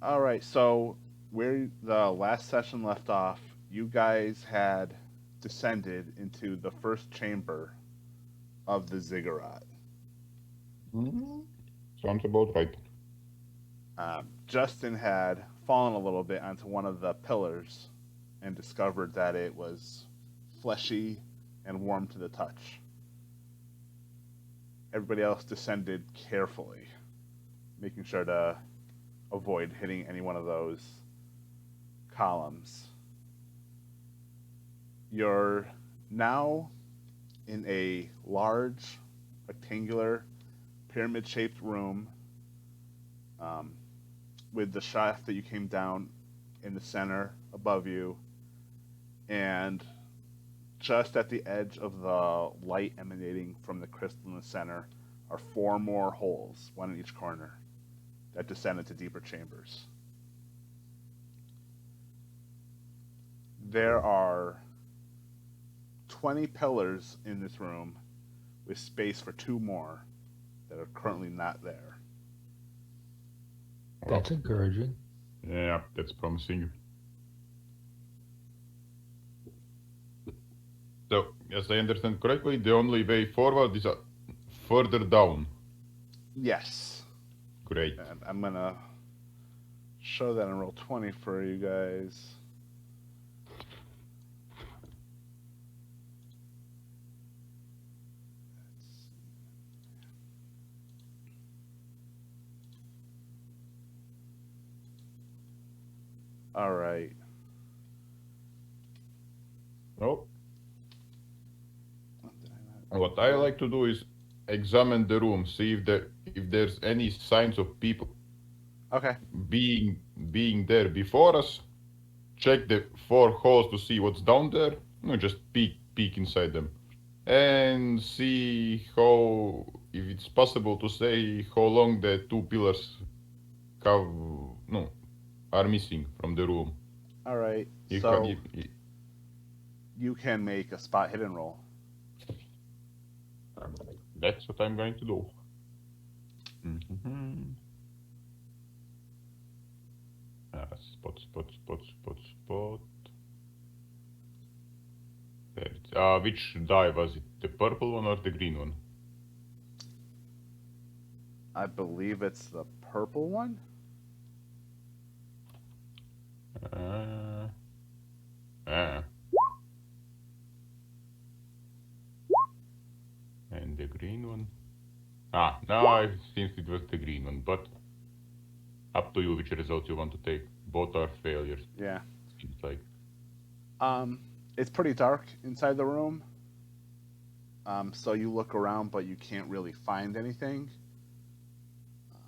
All right, so where the last session left off, you guys had descended into the first chamber of the ziggurat. Mm, sounds about right. Justin had fallen a little bit onto one of the pillars and discovered that it was fleshy and warm to the touch. Everybody else descended carefully, making sure to avoid hitting any one of those columns. You're now in a large, rectangular, pyramid shaped room um, with the shaft that you came down in the center above you, and just at the edge of the light emanating from the crystal in the center are four more holes, one in each corner, that descend into deeper chambers. There are 20 pillars in this room with space for two more that are currently not there. That's Well, encouraging. yeah, that's promising. So, as I understand correctly, the only way forward is further down. Yes. Great. And I'm going to show that in roll 20 for you guys. All right. Oh, what I like to do is examine the room, see if there's any signs of people Okay. being being there before us. Check the four holes to see what's down there. No, just peek inside them, and see how if it's possible to say how long the two pillars have no are missing from the room. All right. If, ha- So you can make a spot hidden roll. that's what I'm going to do. Mm-hmm. Spot. There which die was it? The purple one or the green one? I believe it's the purple one. Uh, ah, and the green one. Now it seems it was the green one, but up to you which result you want to take. Both are failures. Yeah. Seems like. Um, it's pretty dark inside the room. So you look around, but you can't really find anything.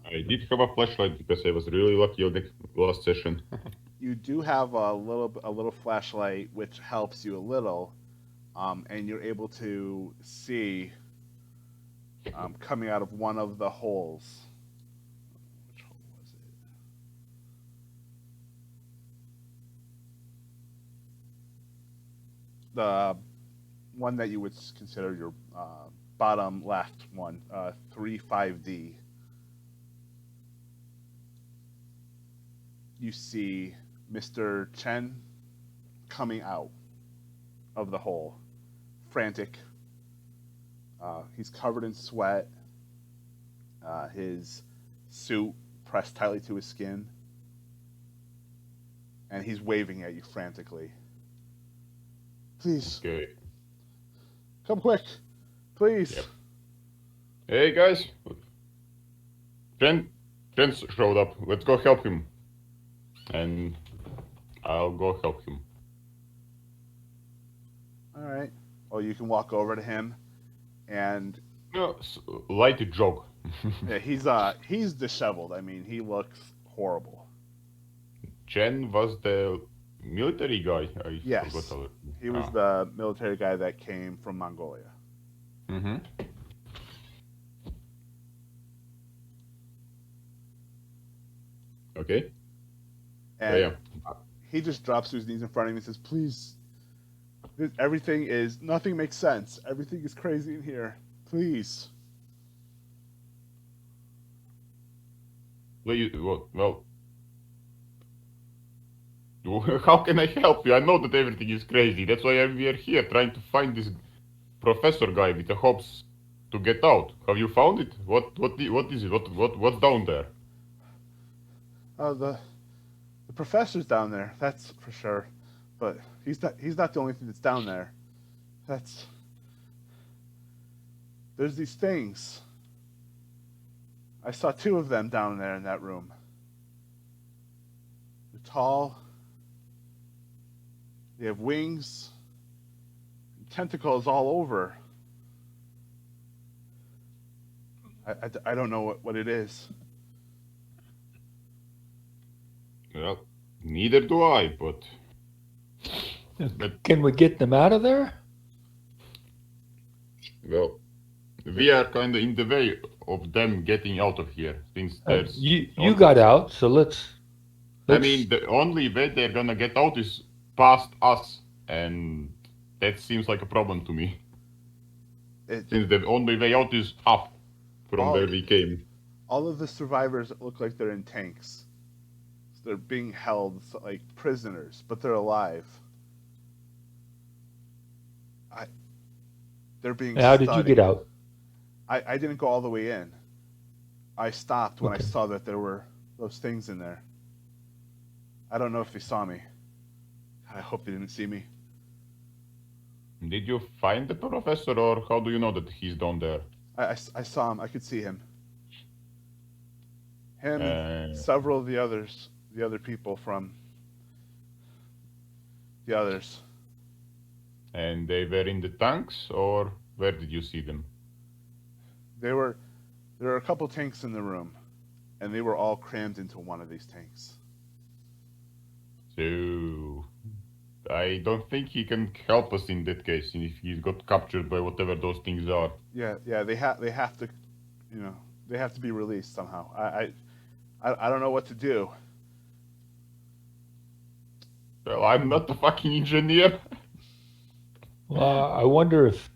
I did have a flashlight because I was really lucky on the last session. You do have a little flashlight, which helps you a little, and you're able to see coming out of one of the holes. Which hole was it? The one that you would consider your bottom left one, 3-5D. You see Mr. Chen coming out of the hole, frantic. He's covered in sweat. His suit pressed tightly to his skin, and he's waving at you frantically. Please, Okay. come quick, please. Yep. Hey guys, Jen showed up. Let's go help him. And I'll go help him. All right. Well, you can walk over to him, and No, light jog. yeah, he's disheveled. I mean, he looks horrible. Chen was the military guy. I forgot Yes, already. he was the military guy that came from Mongolia. Mm-hmm. Okay. And Yeah. he just drops to his knees in front of me and says, "Please, everything is nothing makes sense. Everything is crazy in here. Please." Well, How can I help you? I know that everything is crazy. That's why we are here trying to find this professor guy with the hopes to get out. Have you found it? What is it? What's down there? Oh, the professor's down there. That's for sure. But he's not the only thing that's down there. That's there's these things. I saw two of them down there in that room. They're tall. They have wings, and tentacles all over. I don't know what it is. Well, neither do I, but Can we get them out of there? well, we are kind of in the way of them getting out of here since there's. You got out, so let's. I mean, the only way they're gonna get out is past us, and that seems like a problem to me. Since the only way out is up from where we came. All of the survivors look like they're in tanks. So they're being held like prisoners, but they're alive. They're being. How did you get out? I didn't go all the way in. I stopped when I saw that there were those things in there. I don't know if they saw me. I hope they didn't see me. Did you find the professor, or how do you know that he's down there? I saw him. I could see him. Him and several of the other people from the others. And they were in the tanks, or where did you see them? There were a couple tanks in the room, and they were all crammed into one of these tanks. So I don't think he can help us in that case if he's got captured by whatever those things are. Yeah, they have to, they have to be released somehow. I don't know what to do. Well, I'm not a fucking engineer. I wonder if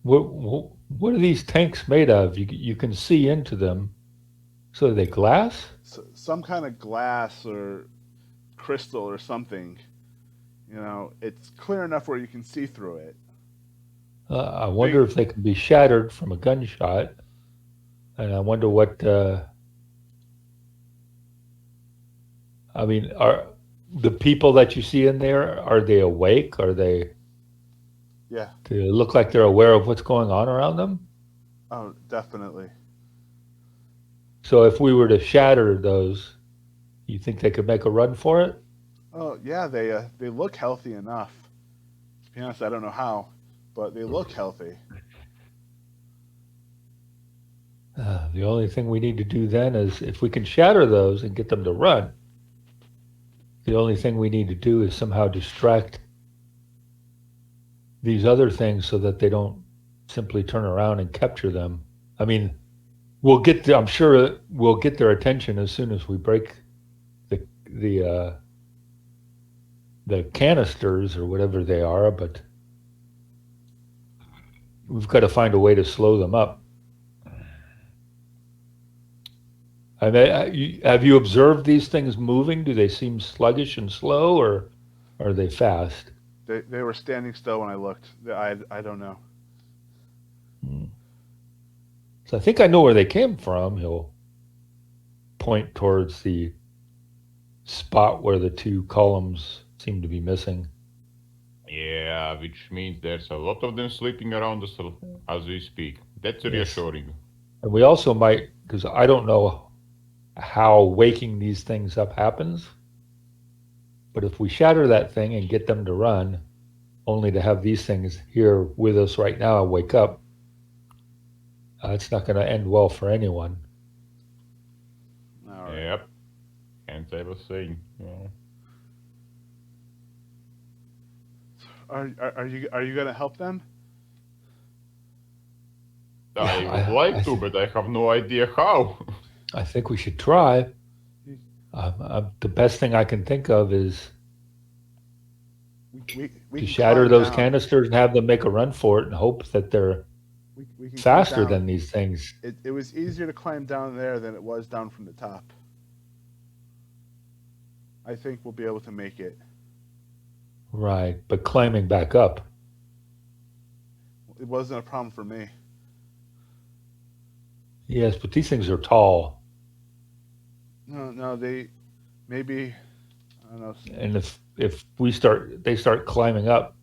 what are these tanks made of? You can see into them. So are they glass? Some kind of glass or crystal or something. It's clear enough where you can see through it. I wonder if they can be shattered from a gunshot. And I wonder what. I mean, are the people that you see in there, are they awake? Are they? Yeah. Do they look like they're aware of what's going on around them? Oh, definitely. So if we were to shatter those, you think they could make a run for it? Oh yeah, they look healthy enough. To be honest, I don't know how, but they look healthy. The only thing we need to do then is if we can shatter those and get them to run, the only thing we need to do is somehow distract these other things so that they don't simply turn around and capture them. I mean, I'm sure we'll get their attention as soon as we break the canisters or whatever they are, but we've got to find a way to slow them up. I mean, have you observed these things moving? Do they seem sluggish and slow, or are they fast? They were standing still when I looked. I don't know. So I think I know where they came from. He'll point towards the spot where the two columns seem to be missing. Yeah, which means there's a lot of them sleeping around us as we speak. That's reassuring. And we also might, because I don't know how waking these things up happens, but if we shatter that thing and get them to run, only to have these things here with us right now and wake up, it's not going to end well for anyone. All right. Yep. Can't say the same. Are you gonna help them? I would like to, but I have no idea how. I think we should try. The best thing I can think of is we to shatter those canisters and have them make a run for it and hope that they're faster than these things. It was easier to climb down there than it was down from the top. I think we'll be able to make it. Right, but climbing back up. It wasn't a problem for me. Yes, but these things are tall, No, they maybe I don't know. and if they start climbing up.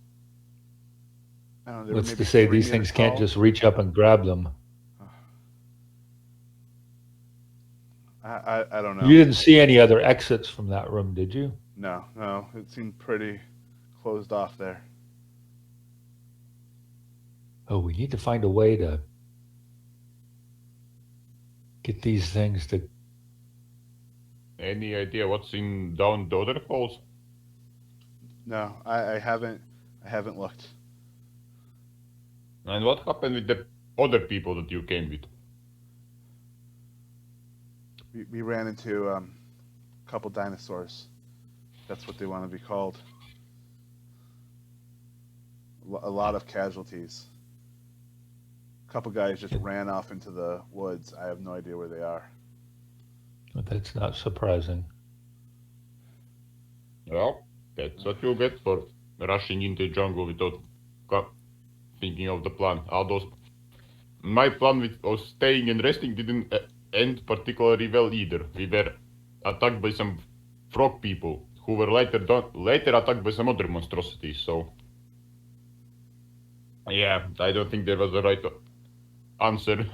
I don't know. They were What's maybe to say 3 these meters things can't tall. just reach up and grab them? I don't know. You didn't see any other exits from that room, did you? No, it seemed pretty closed off there. Oh, we need to find a way to get these things to. Any idea what's in down the other halls? No, I haven't. I haven't looked. And what happened with the other people that you came with? We ran into a couple dinosaurs. That's what they want to be called. A lot of casualties. A couple guys just ran off into the woods. I have no idea where they are. That's not surprising. Well, that's what you get for rushing into the jungle without thinking of the plan. My plan with staying and resting didn't end particularly well either. We were attacked by some frog people who were later attacked by some other monstrosities. So, yeah, I don't think there was a right answer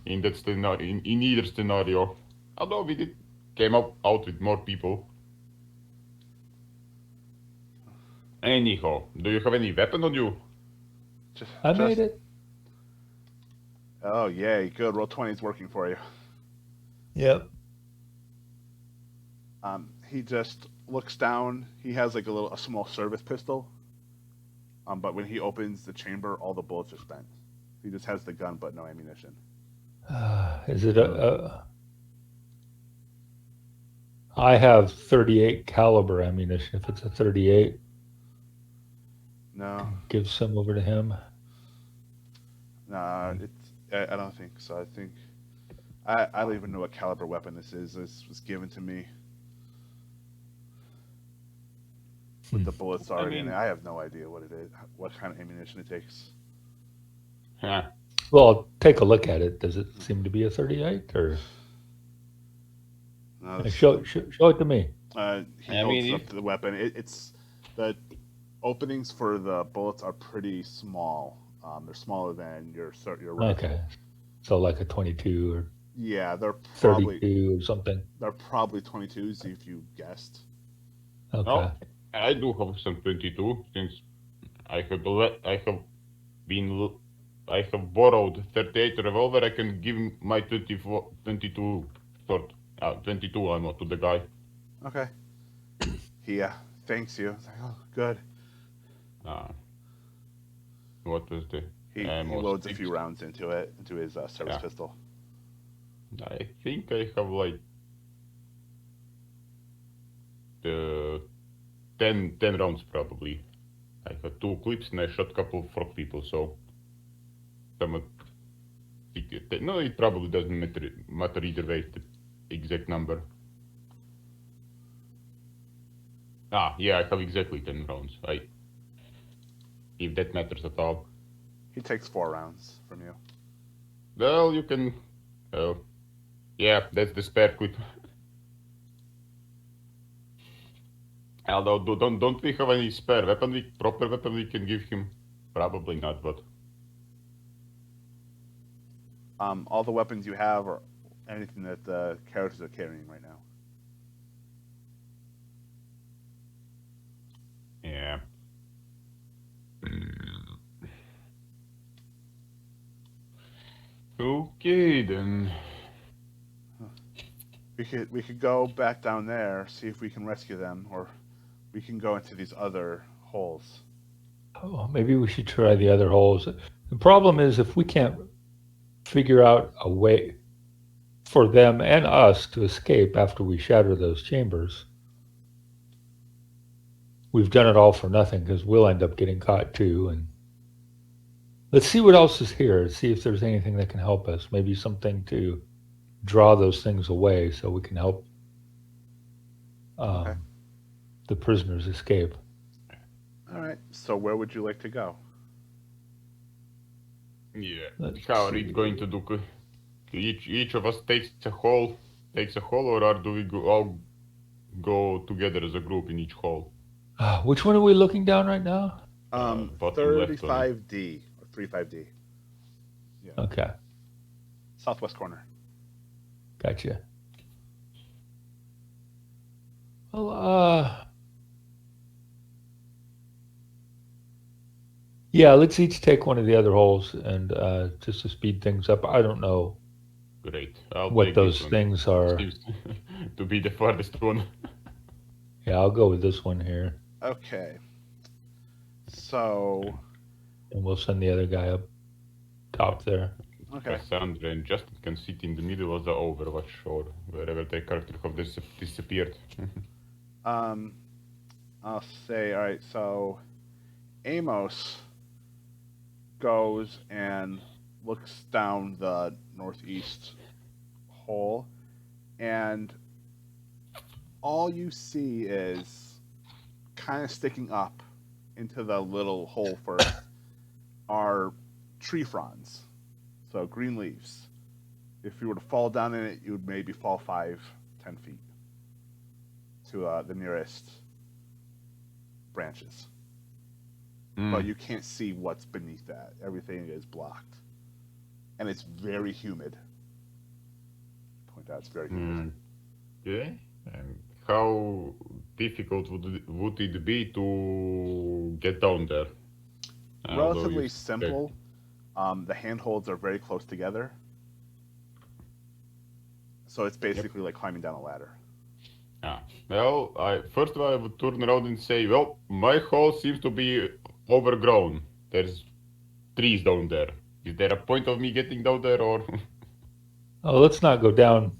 in that scenario. In either scenario, although we came out with more people. Anyhow, do you have any weapon on you? I made it. Oh, yay. Good. Roll 20 is working for you. Yep. He just looks down. He has like a small service pistol. But when he opens the chamber, all the bullets are spent. He just has the gun, but no ammunition. Is it I have 38 caliber ammunition. If it's a 38, No. give some over to him. Nah, I don't think so. I think I don't even know what caliber weapon this is. This was given to me with the bullets already in it. I have no idea what it is, what kind of ammunition it takes. Huh. Well, take a look at it. Does it seem to be a 38 or? No, Show it to me. He holds up to the weapon. It's the openings for the bullets are pretty small. They're smaller than your rifle. Okay, so like a 22 or Yeah, they're probably 32 or something. They're probably 22s if you guessed. Okay. Oh, I do have some 22 since I have borrowed 38 revolver. I can give my 22 short, 22 ammo to the guy. Okay. He thanks you. It's like, oh, good. What was the? He loads a few rounds into his service pistol. I think I have like the 10 rounds probably. I had 2 clips and I shot a couple of frog people, so no, it probably doesn't matter either way, the exact number. Yeah, I have exactly 10 rounds. If that matters at all. He takes 4 rounds from you. Well, you can. Yeah, that's the spare clip. Although, don't we have any spare weapon? Proper weapon we can give him? Probably not, but. All the weapons you have are anything that the characters are carrying right now. Yeah. Okay then. We could go back down there, see if we can rescue them, or we can go into these other holes. Oh, maybe we should try the other holes. The problem is if we can't figure out a way for them and us to escape after we shatter those chambers, we've done it all for nothing because we'll end up getting caught too. And let's see what else is here. See if there's anything that can help us. Maybe something to draw those things away so we can help um, Okay. the prisoners escape. All right. So where would you like to go? Yeah. Let's How are we see. going to do? Each of us takes a hole, or do we all go together as a group in each hole? Which one are we looking down right now? Bottom left one. 35D or 35D. Yeah. Okay, Southwest corner. gotcha. Well, yeah, let's each take one of the other holes and just to speed things up. I don't know Great. I'll what take this those one. things are. Seems to be the farthest one. Yeah, I'll go with this one here, Okay. So, and we'll send the other guy up top there. okay. Cassandra and Justin can sit in the middle of the Overwatch or wherever their character have disappeared. Um, I'll say, all right. So, Amos goes and looks down the northeast hole, and all you see is kind of sticking up into the little hole first are tree fronds, so green leaves. If you were to fall down in it, you would maybe fall 5-10 feet to the nearest branches. But you can't see what's beneath that. Everything is blocked. And it's very humid. Point out, it's very humid. Okay. And how difficult would it be to get down there? Relatively simple. The handholds are very close together. So it's basically like climbing down a ladder. Well, first of all, I would turn around and say, well, my hole seems to be overgrown. There's trees down there. Is there a point of me getting down there, or? Oh, let's not go down.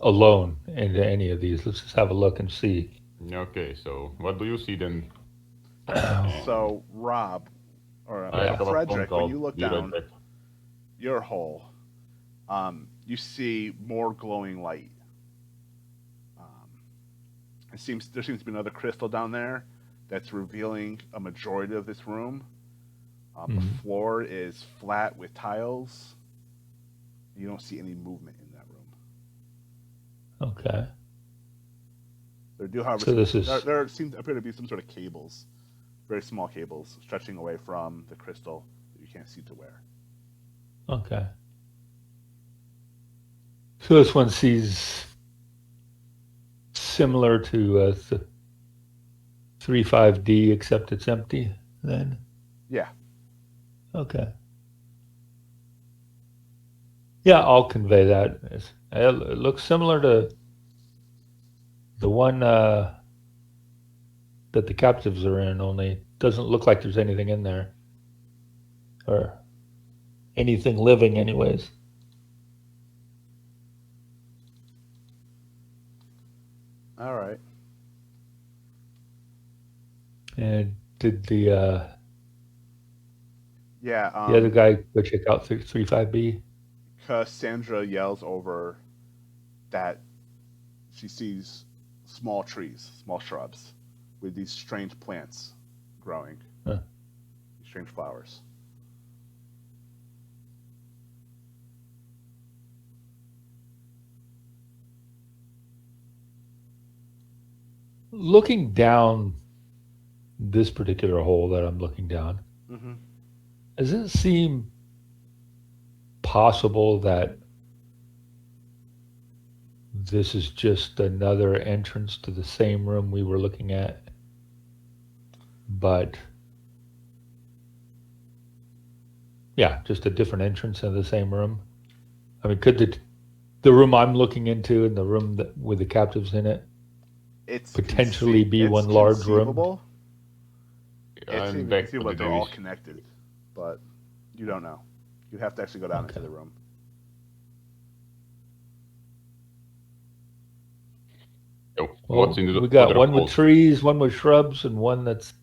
Alone into any of these. Let's just have a look and see. Okay, so what do you see then? So, Rob, or I have a phone Frederick, call. when you look Be right down back. your hole, you see more glowing light. There seems to be another crystal down there that's revealing a majority of this room. The floor is flat with tiles. You don't see any movement in that room. Okay. There do, however, So this is there seems to appear to be some sort of cables, very small cables, stretching away from the crystal that you can't see to where. okay. So this one sees similar to 35D, except it's empty. Then. Yeah. Okay. Yeah, I'll convey that. It looks similar to the one that the captives are in, only doesn't look like there's anything in there. Or anything living, anyways. All right. And did the Yeah. the other guy go check out 35B? Cassandra yells over that she sees small trees, small shrubs, with these strange plants growing, Huh. strange flowers. Looking down this particular hole that I'm looking down, Mm-hmm. does it seem possible that this is just another entrance to the same room we were looking at, but yeah, just a different entrance in the same room? I mean, could the room I'm looking into and the room that with the captives in it It's potentially be it's one large room? conceivable. It's I'm even back to conceivable the that they're all Davis. connected, but you don't know. You'd have to actually go down into the room. Oh, Well, what's in the we got other one hole? with trees, one with shrubs, and one that's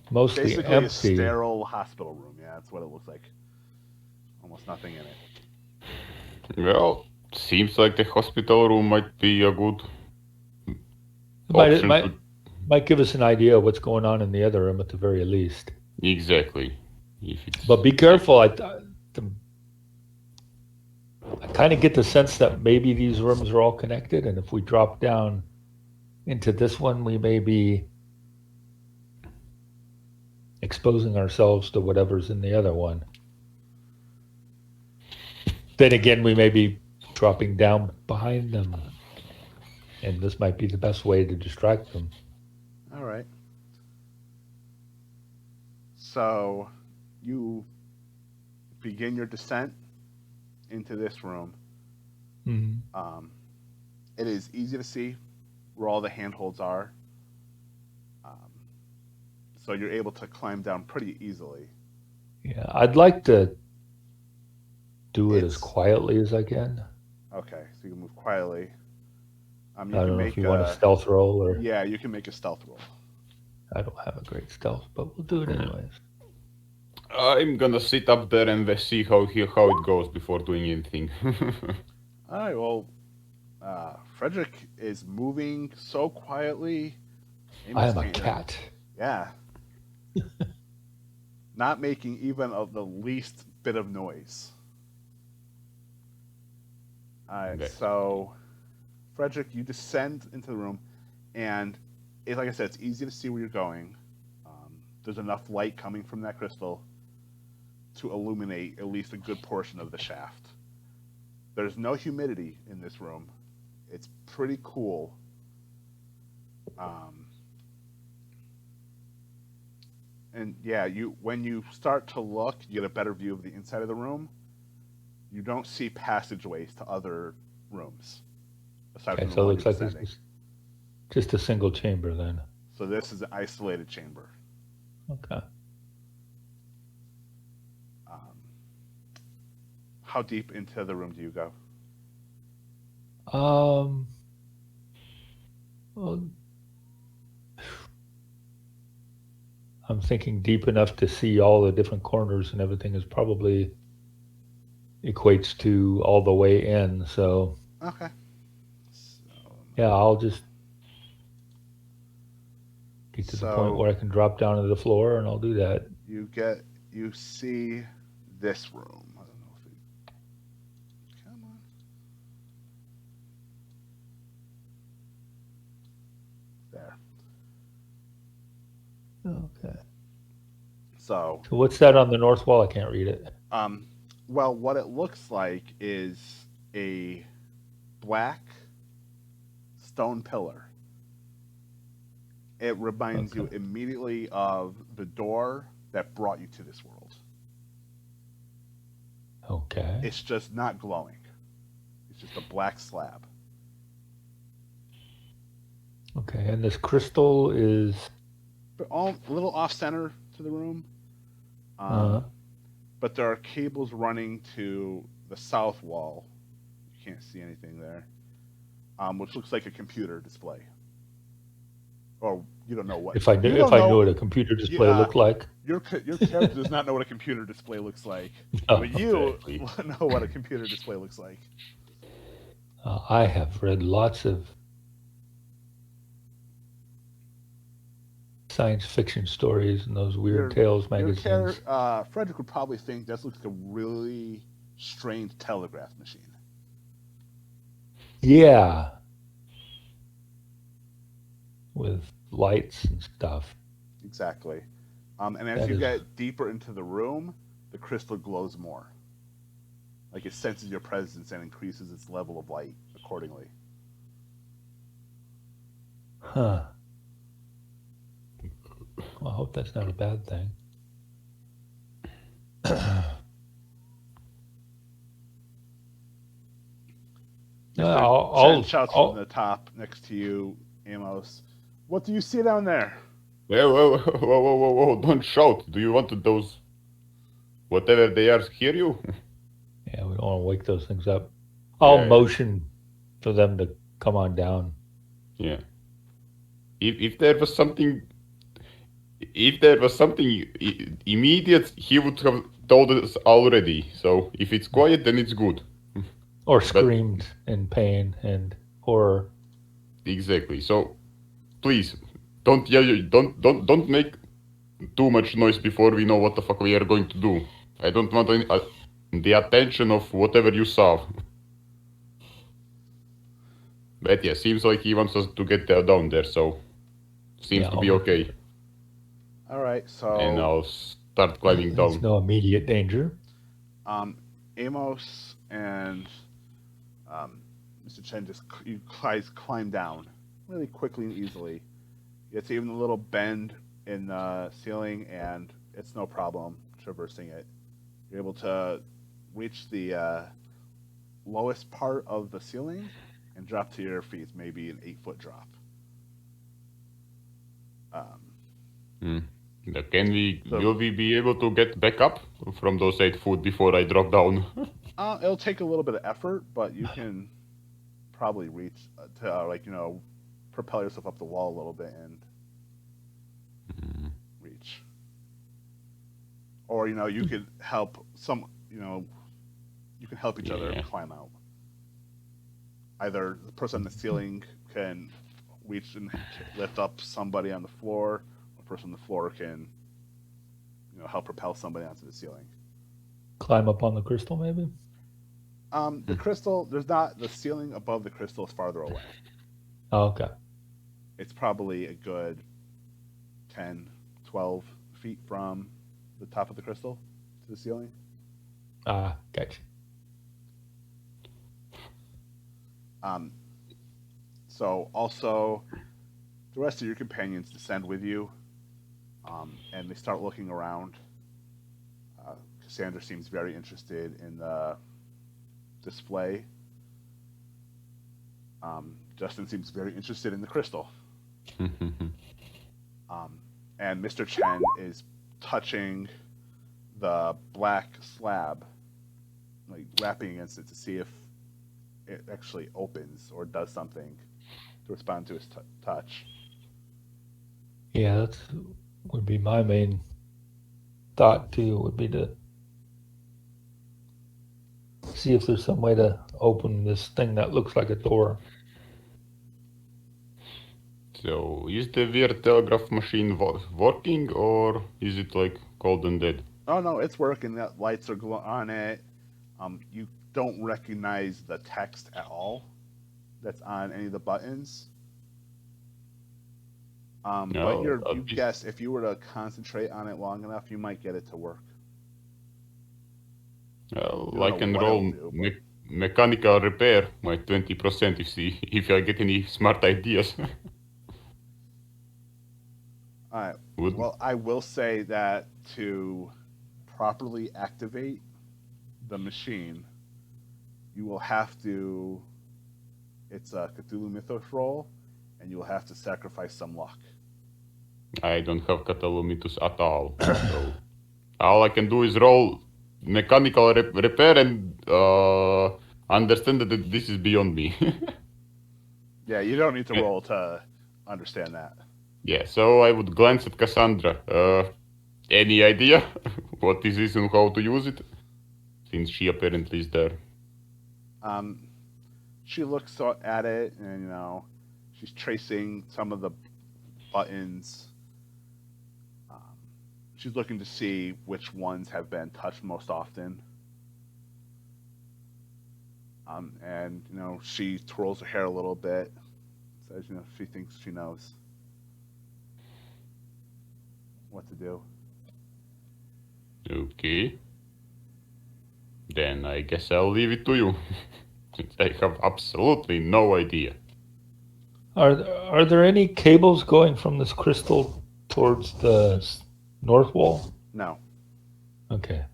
mostly Basically, empty. a sterile hospital room. Yeah, that's what it looks like. Almost nothing in it. Well, seems like the hospital room might be a good It option might give us an idea of what's going on in the other room at the very least. Exactly. If it's But be careful. I kind of get the sense that maybe these rooms are all connected, and if we drop down into this one, we may be exposing ourselves to whatever's in the other one. Then again, we may be dropping down behind them, and this might be the best way to distract them. All right. So you begin your descent into this room. Mm-hmm. It is easy to see where all the handholds are. So you're able to climb down pretty easily. Yeah, I'd like to do it as quietly as I can. Okay, so you can move quietly. I don't know if you want a stealth roll or... Yeah, you can make a stealth roll. I don't have a great stealth, but we'll do it anyways. I'm gonna sit up there and see how it goes before doing anything. All right, well, Frederick is moving so quietly. I am a cat. Yeah. Not making even the least bit of noise. All right, okay. So, Frederick, you descend into the room, and like I said, it's easy to see where you're going. There's enough light coming from that crystal to illuminate at least a good portion of the shaft. There's no humidity in this room. It's pretty cool. And yeah, when you start to look, you get a better view of the inside of the room. You don't see passageways to other rooms. Okay, so it looks like it's just a single chamber then. So this is an isolated chamber. Okay. How deep into the room do you go? Well, I'm thinking deep enough to see all the different corners and everything is probably equates to all the way in. So okay. Yeah, I'll just get to the point where I can drop down to the floor, and I'll do that. You see this room. I don't know if it. Come on. There. Okay. So what's that on the north wall? I can't read it. Well, what it looks like is a black stone pillar. It reminds you immediately of the door that brought you to this world. Okay. It's just not glowing. It's just a black slab. Okay, and this crystal is... a little off-center to the room. But there are cables running to the south wall. You can't see anything there. Which looks like a computer display. Or you don't know what. If I knew what a computer display looked like. Your character does not know what a computer display looks like. But you know what a computer display looks like. I have read lots of science fiction stories and those weird tales magazines. Frederick would probably think this looks like a really strange telegraph machine. Yeah. With lights and stuff. Exactly. And as you get deeper into the room, the crystal glows more. Like it senses your presence and increases its level of light accordingly. Huh. Well, I hope that's not a bad thing. Chen shouts from the top next to you, Amos. What do you see down there? Whoa, don't shout. Do you want those, whatever they are, hear you? Yeah, we don't want to wake those things up. I'll motion for them to come on down. Yeah. If there was something immediate, he would have told us already. So if it's quiet, then it's good. Or screamed in pain and horror. Exactly. So please don't yell. Don't make too much noise before we know what the fuck we are going to do. I don't want the attention of whatever you saw. But yeah, seems like he wants us to get down there, so seems to be okay. All right, And so I'll start climbing There's down. no immediate danger. Amos and Mr. Chen you guys climb down really quickly and easily. It's even a little bend in the ceiling, and it's no problem traversing it. You're able to reach the lowest part of the ceiling and drop to your feet, maybe an 8-foot drop. Um, Hmm. the Will we be able to get back up from those 8 foot before I drop down? It'll take a little bit of effort, but you can probably reach to propel yourself up the wall a little bit and reach. Or you could help you can help each other Yeah. climb out. Either the person on the ceiling can reach and lift up somebody on the floor, or the person on the floor can help propel somebody onto the ceiling. Climb up on the crystal, maybe? The crystal, there's not the ceiling above the crystal is farther away. Oh, okay. It's probably a good 10, 12 feet from the top of the crystal to the ceiling. Gotcha. Um, so also, the rest of your companions descend with you, and they start looking around. Cassandra seems very interested in the display. Justin seems very interested in the crystal. And Mr. Chen is touching the black slab, like rapping against it to see if it actually opens or does something to respond to his touch. Yeah, that would be my main thought too. Would be to see if there's some way to open this thing that looks like a door. So, is the weird telegraph machine working, or is it like cold and dead? Oh no, it's working. The lights are on it. You don't recognize the text at all that's on any of the buttons. But No, you guess if you were to concentrate on it long enough, you might get it to work. I can what roll it'll do, but mechanical repair my 20% if I get any smart ideas. all right. Would Well, I will say that to properly activate the machine, you will have to. It's a Cthulhu Mythos roll, and you will have to sacrifice some luck. I don't have Cthulhu Mythos at all. So all I can do is roll mechanical repair and understand that this is beyond me. Yeah, you don't need to roll to understand that. Yeah, so I would glance at Cassandra. Any idea what is this and how to use it? Since she apparently is there. Um, she looks at it, and she's tracing some of the buttons. Um, she's looking to see which ones have been touched most often. And she twirls her hair a little bit, says she thinks she knows what to do. Okay. Then I guess I'll leave it to you. Since I have absolutely no idea. Are there any cables going from this crystal towards the north wall? No, Okay.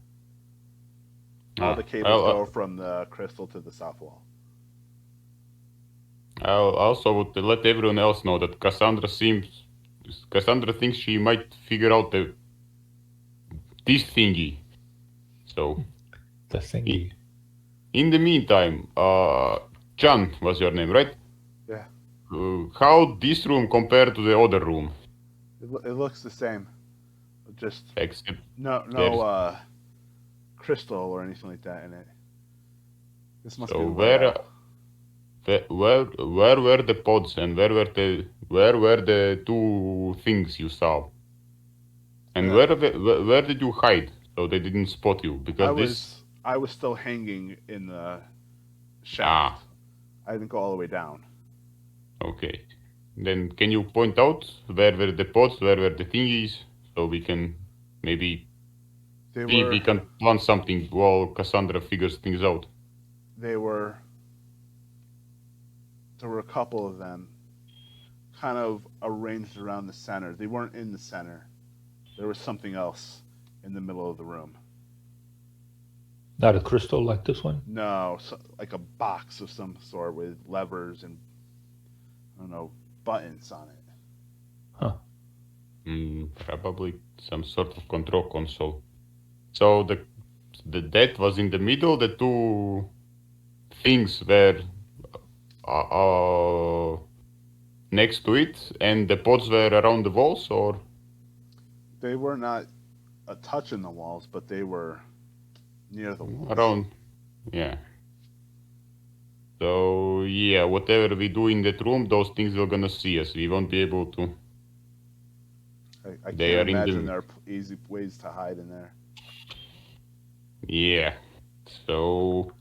all the cables go from the crystal to the south wall. I'll also would let everyone else know that Cassandra thinks she might figure out this thingy. So The thingy. in the meantime, Jon was your name, right? Yeah, How this room compared to the other room? it looks the same, just Except no there's crystal or anything like that in it. This must be So the way out. where were the pods and where were the two things you saw? And where did you hide so they didn't spot you? Because I was still hanging in the shaft. ah I didn't go all the way down. okay. Then can you point out where were the pods, where were the thingies, so we can maybe They see if we were can plan something while Cassandra figures things out. they were there were a couple of them kind of arranged around the center. They weren't in the center. There was something else in the middle of the room. Not a crystal like this one? No, so, like a box of some sort with levers and I don't know buttons on it. Huh. Probably some sort of control console. So the death was in the middle. The two things were next to it, and the pods were around the walls, or They were not touching the walls, but they were near the walls. around. Yeah. So yeah, whatever we do in that room, those things are gonna see us. We won't be able to. I They can't are in imagine the. there are easy ways to hide in there. Yeah. So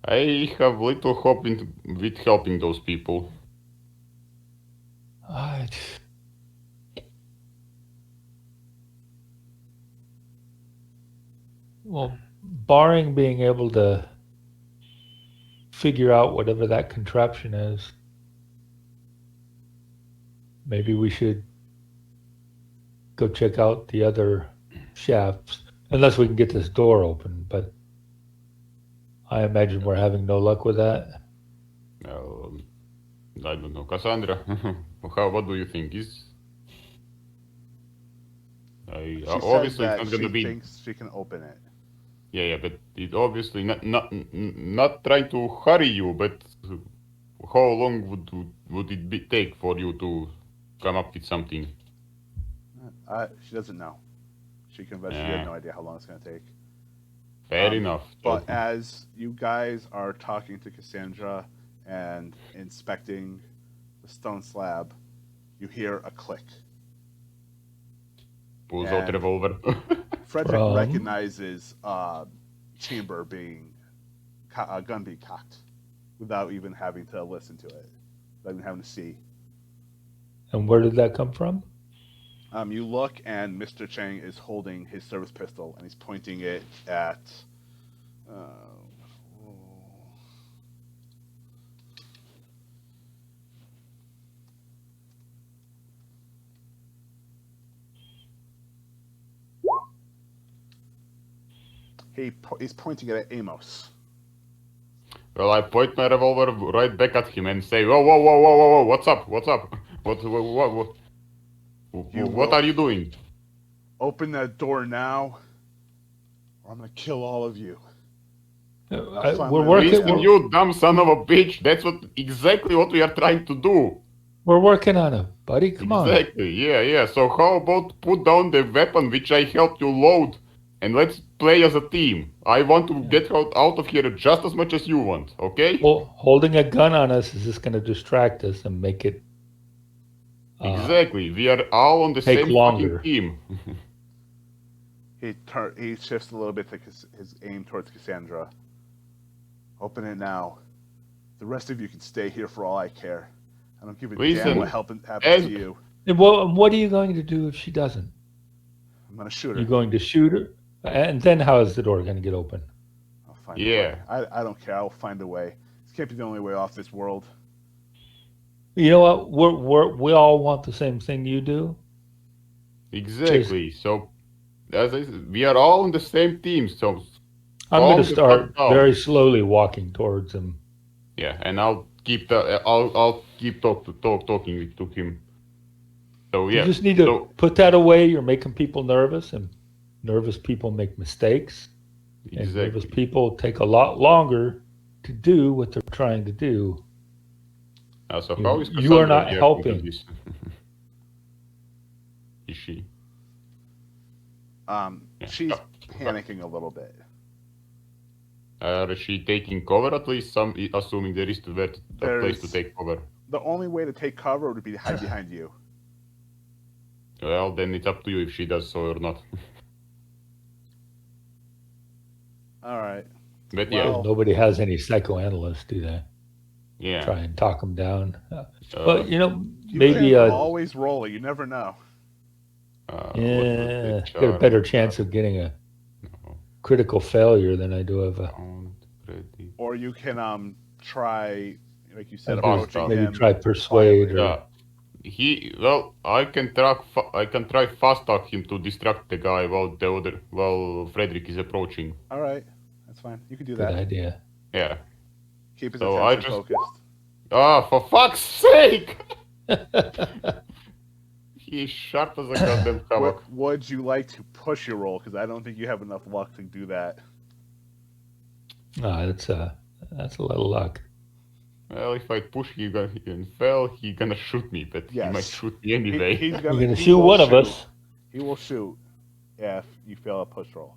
I have little hope with helping those people. I, well, barring being able to figure out whatever that contraption is, maybe we should go check out the other shafts, unless we can get this door open. But I imagine we're having no luck with that. I don't know, Cassandra. What do you think? She says Obviously it's that not she gonna be. thinks she can open it. Yeah, but it obviously not trying to hurry you, but how long would it take for you to come up with something? She doesn't know. She confessed she had Yeah, no idea how long it's going to take. fair enough. So, But as you guys are talking to Cassandra and inspecting the stone slab, you hear a click. pulls out And revolver. Frederick From? recognizes chamber being a gun being cocked without even having to listen to it, without even having to see. And where did that come from? You look, and Mr. Chang is holding his service pistol, and he's pointing it at. He's pointing it at Amos. Well, I point my revolver right back at him and say, "Whoa, whoa, whoa, whoa, whoa, whoa! What's up? What's up? What are you doing?" Open that door now, or I'm gonna kill all of you. We're working. Listen, you dumb son of a bitch. That's exactly what we are trying to do. We're working on it, buddy. Come on. Exactly. Yeah. So how about put down the weapon which I helped you load, and let's play as a team. I want to get out of here just as much as you want. Okay? Well, holding a gun on us is just going to distract us and make it Exactly. We are all on the take same longer. fucking team. He shifts a little bit to his aim towards Cassandra. Open it now. The rest of you can stay here for all I care. I don't give a damn what happens to you. And what are you going to do if she doesn't? I'm gonna shoot her. You're going to shoot her, and then how is the door going to get open? I'll find a way. I don't care. I'll find a way. This can't be the only way off this world. You know what? We all want the same thing you do. Exactly. So, as I said, we are all on the same team. So, I'm going to start very slowly walking towards him. Yeah, and I'll keep talking to him. So yeah, you just need to put that away. You're making people nervous, and nervous people make mistakes. Exactly. And nervous people take a lot longer to do what they're trying to do. So how is Cassandra you are not helping? Is she? She's panicking a little bit. Is she taking cover at least? Some assuming there is a place to There's take cover. the only way to take cover would be to hide behind you. Well, then it's up to you if she does so or not. All right. But Well, Nobody has any psychoanalysts, do they? yeah. Try and talk them down. Uh, But, you know, you maybe can always roll it. You never know. what was the got a better charm? chance of getting a No, critical failure than I do of a. found pretty. Or you can try, like you said, I don't know, approaching maybe him try persuade quietly. or I can try fast talk him to distract the guy while Frederick is approaching. All right, that's fine. You can do good that. idea. Yeah. Keep his So I attention just focused. for fuck's sake! He's sharp as a goddamn hammock. Would you like to push your roll? Because I don't think you have enough luck to do that. That's a little luck. Well, if I push he gonna shoot me, but he might Yes. shoot me anyway. He's You're gonna he shoot will one of shoot. us. He will shoot if you fail a push roll.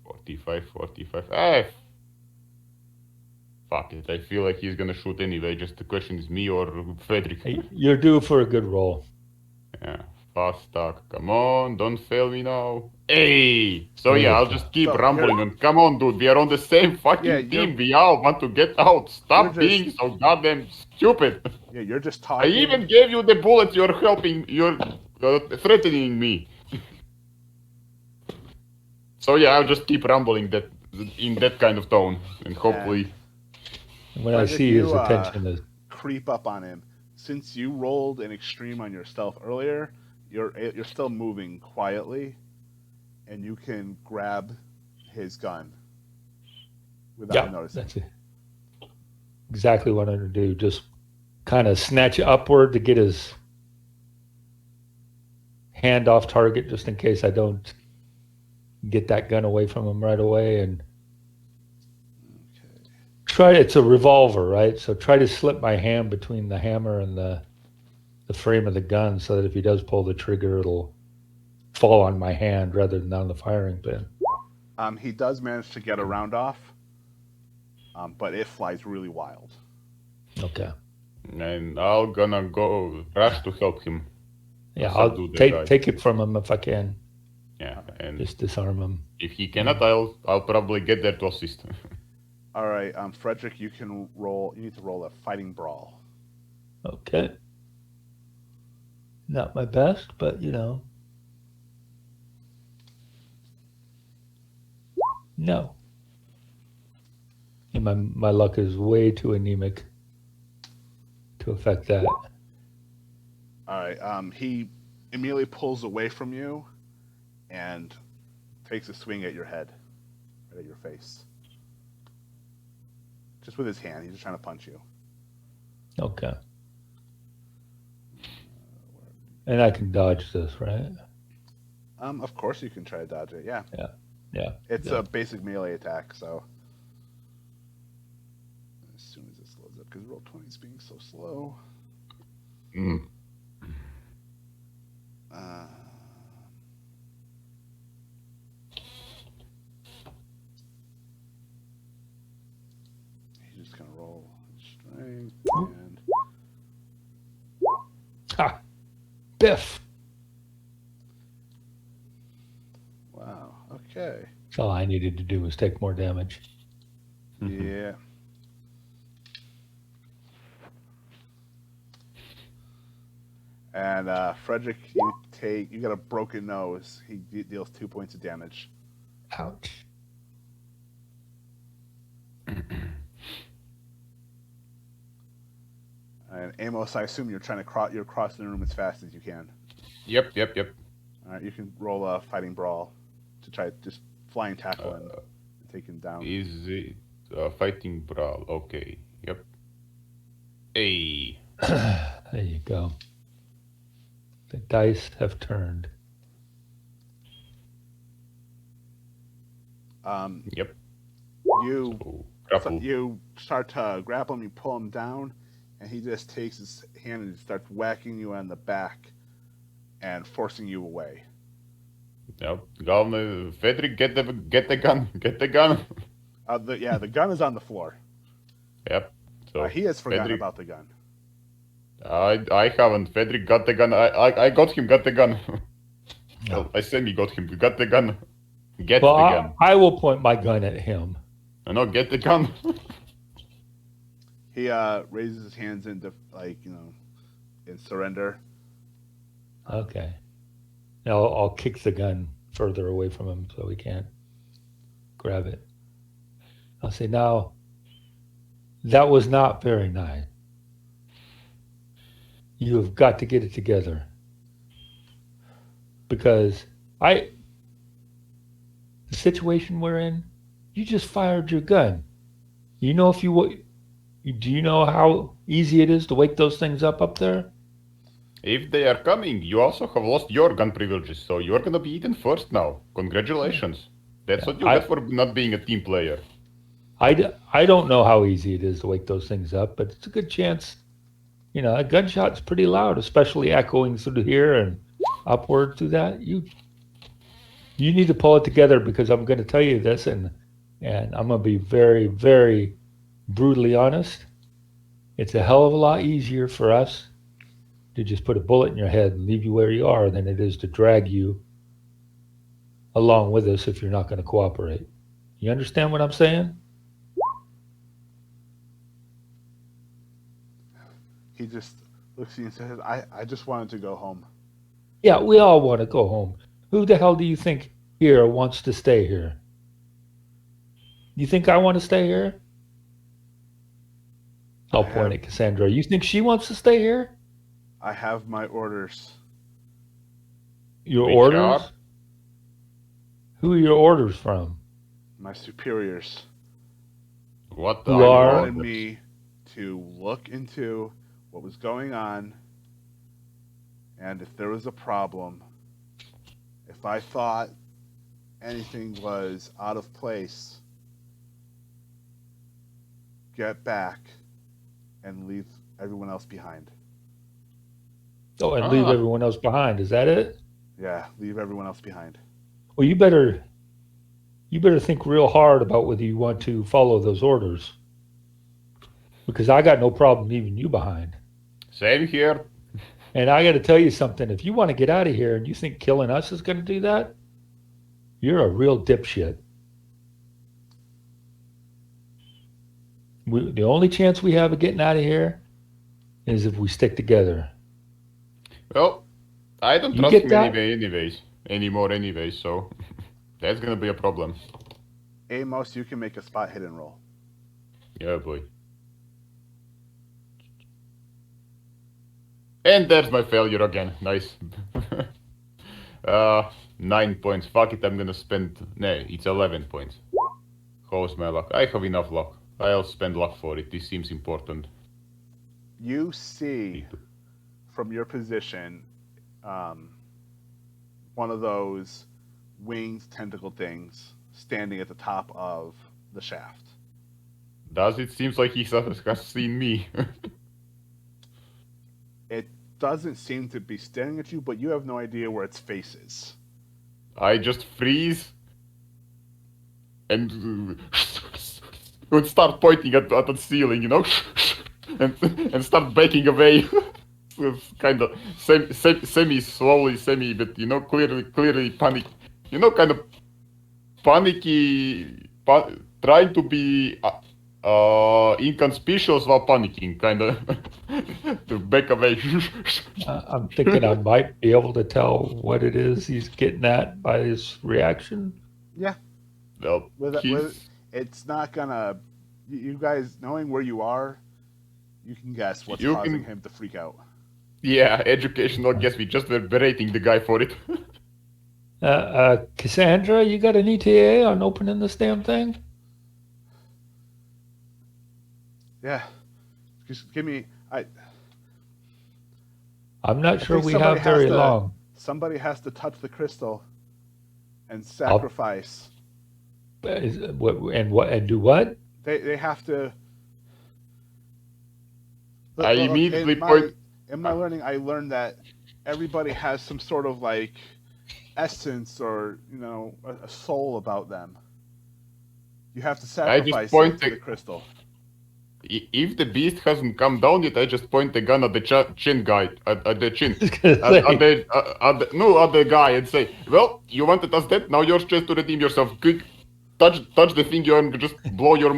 45. Fuck it. I feel like he's gonna shoot anyway. Just the question is me or Frederick. Hey, you're due for a good roll. Yeah. Fast talk. Come on, don't fail me now. Hey! So yeah, I'll just keep So, rambling on. Come on, dude. We are on the same fucking Yeah, team. We all want to get out. Stop You're being so goddamn stupid. Yeah, you're just I talking. even gave you the bullets. You're threatening me. So yeah, I'll just keep rambling that in that kind of tone, and hopefully. And when I But if see his you, attention is creep up on him. Since you rolled an extreme on yourself earlier, you're still moving quietly, and you can grab his gun without noticing. that's it. Exactly what I'm gonna do. Just kind of snatch upward to get his hand off target, just in case I don't get that gun away from him right away, and Okay. it's a revolver, right? So try to slip my hand between the hammer and the frame of the gun so that if he does pull the trigger, it'll fall on my hand rather than on the firing pin. He does manage to get a round off, but it flies really wild. Okay. And I'm gonna go rush to help him. Yeah, Subdue I'll the guy. take it from him if I can. Yeah, and Just disarm him. if he cannot, I'll probably get there to assist. All right, Frederick, you can roll. You need to roll a fighting brawl. Okay. Not my best, but you know. No. And my luck is way too anemic to affect that. All right, he immediately pulls away from you and takes a swing at your head, right at your face. Just with his hand, he's just trying to punch you. Okay. And I can dodge this, right? Of course you can try to dodge it. Yeah. Yeah. It's Yeah. a basic melee attack, so as soon as it slows up, because roll 20 is being so slow. Mm. He's just gonna roll strength and Ha! Biff! wow. Okay. That's all I needed to do was take more damage. Yeah. And Frederick, you got a broken nose. He deals 2 points of damage. Ouch. And Amos, I assume you're trying to you're crossing the room as fast as you can. Yep. All right, you can roll a fighting brawl to try to just flying tackle him and take him down. Is it fighting brawl? Okay. Yep. Hey. There you go. The dice have turned. Yep. You So, grapple. you start to grapple him, you pull him down, and he just takes his hand and starts whacking you on the back and forcing you away. Yep. Главное, Frederick, get the gun. Get the gun. The gun is on the floor. Yep. So He has forgotten Frederick, about the gun. I haven't. Frederick got the gun. I got him. Got the gun. No. Well, I semi got him. Got the gun. Get Well, the gun. I will point my gun at him. No, get the gun. He raises his hands in in surrender. Okay. Now I'll kick the gun further away from him so he can't grab it. I'll say, now, that was not very nice. You have got to get it together. Because the situation we're in, you just fired your gun. You know do you know how easy it is to wake those things up there? If they are coming, you also have lost your gun privileges, so you're gonna be eaten first now. Congratulations. That's what you get for not being a team player. I don't know how easy it is to wake those things up, but it's a good chance. A gunshot's pretty loud, especially echoing through here and upward through that. You need to pull it together, because I'm going to tell you this, and I'm going to be very, very brutally honest. It's a hell of a lot easier for us to just put a bullet in your head and leave you where you are than it is to drag you along with us if you're not going to cooperate. You understand what I'm saying? He just looks at you and says, I just wanted to go home. Yeah, we all want to go home. Who the hell do you think here wants to stay here? You think I want to stay here? I'll point at Cassandra. You think she wants to stay here? I have my orders. Your Which orders? are? Who are your orders from? My superiors. What Who are your are? Wanted orders? me to look into what was going on, and if there was a problem, if I thought anything was out of place, get back and leave everyone else behind. Oh, and leave everyone else behind. Is that it? Yeah, leave everyone else behind. Well, you better think real hard about whether you want to follow those orders, because I got no problem leaving you behind. Same here. And I got to tell you something. If you want to get out of here and you think killing us is going to do that, you're a real dipshit. The only chance we have of getting out of here is if we stick together. Well, I don't You trust get him that? anymore anyway, so that's gonna be a problem. Amos, you can make a spot hidden roll. Yeah, boy. And there's my failure again. Nice. 9 points. Fuck it, I'm gonna spend... No, it's 11 points. How's my luck? I have enough luck. I'll spend luck for it. This seems important. You see from your position one of those winged tentacle things standing at the top of the shaft. Does it seems like he has seen me? It doesn't seem to be staring at you, but you have no idea where its face is. I just freeze and would start pointing at the ceiling, and start backing away. Kind of semi slowly, but clearly panic. Kind of panicky, trying to be inconspicuous while panicking, kind of to back away. I'm thinking I might be able to tell what it is he's getting at by his reaction. Yeah. Well, it's not gonna. You guys, knowing where you are, you can guess what's causing him to freak out. Yeah, educational guess. We just were berating the guy for it. Cassandra, you got an ETA on opening this damn thing? Yeah. Just give me. I'm not sure we have very long. Somebody has to touch the crystal and sacrifice. And do what? They have to. I immediately point. In my learning, I learned that everybody has some sort of essence or a soul about them. You have to I just sacrifice point it to the crystal. If the beast hasn't come down yet, I just point the gun at the chin guy, at the chin, at the guy, and say, "Well, you wanted us dead. Now your chance to redeem yourself. Quick, touch the thing and just blow your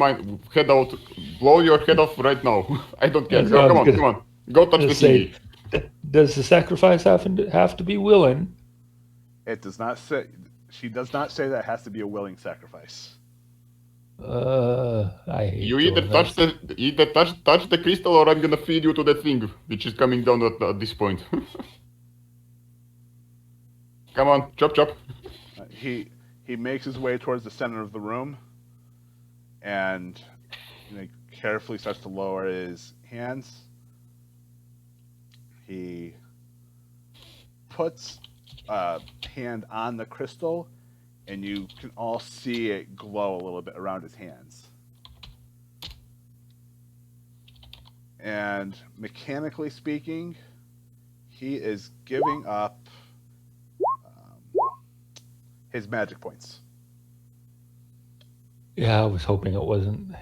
head out. Blow your head off right now. I don't care. That's Go, what I was come on. Go touch the say. thingy." Does the sacrifice have to be willing? It does not say. She does not say that it has to be a willing sacrifice. I hate You either doing touch this. touch the crystal, or I'm gonna feed you to that thing, which is coming down at this point. Come on, chop. He makes his way towards the center of the room, and carefully starts to lower his hands. He puts a hand on the crystal, and you can all see it glow a little bit around his hands. And mechanically speaking, he is giving up his magic points. Yeah, I was hoping it wasn't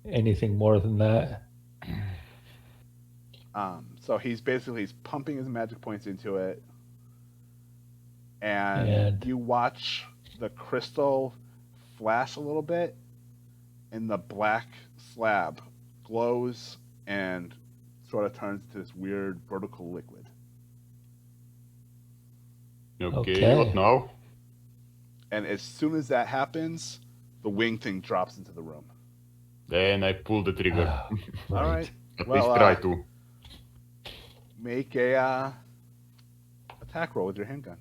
anything more than that. So he's pumping his magic points into it, and you watch the crystal flash a little bit, and the black slab glows and sort of turns to this weird vertical liquid. Okay, what now? And as soon as that happens, the wing thing drops into the room. Then I pull the trigger. All right. At least try to. Make a attack roll with your handgun.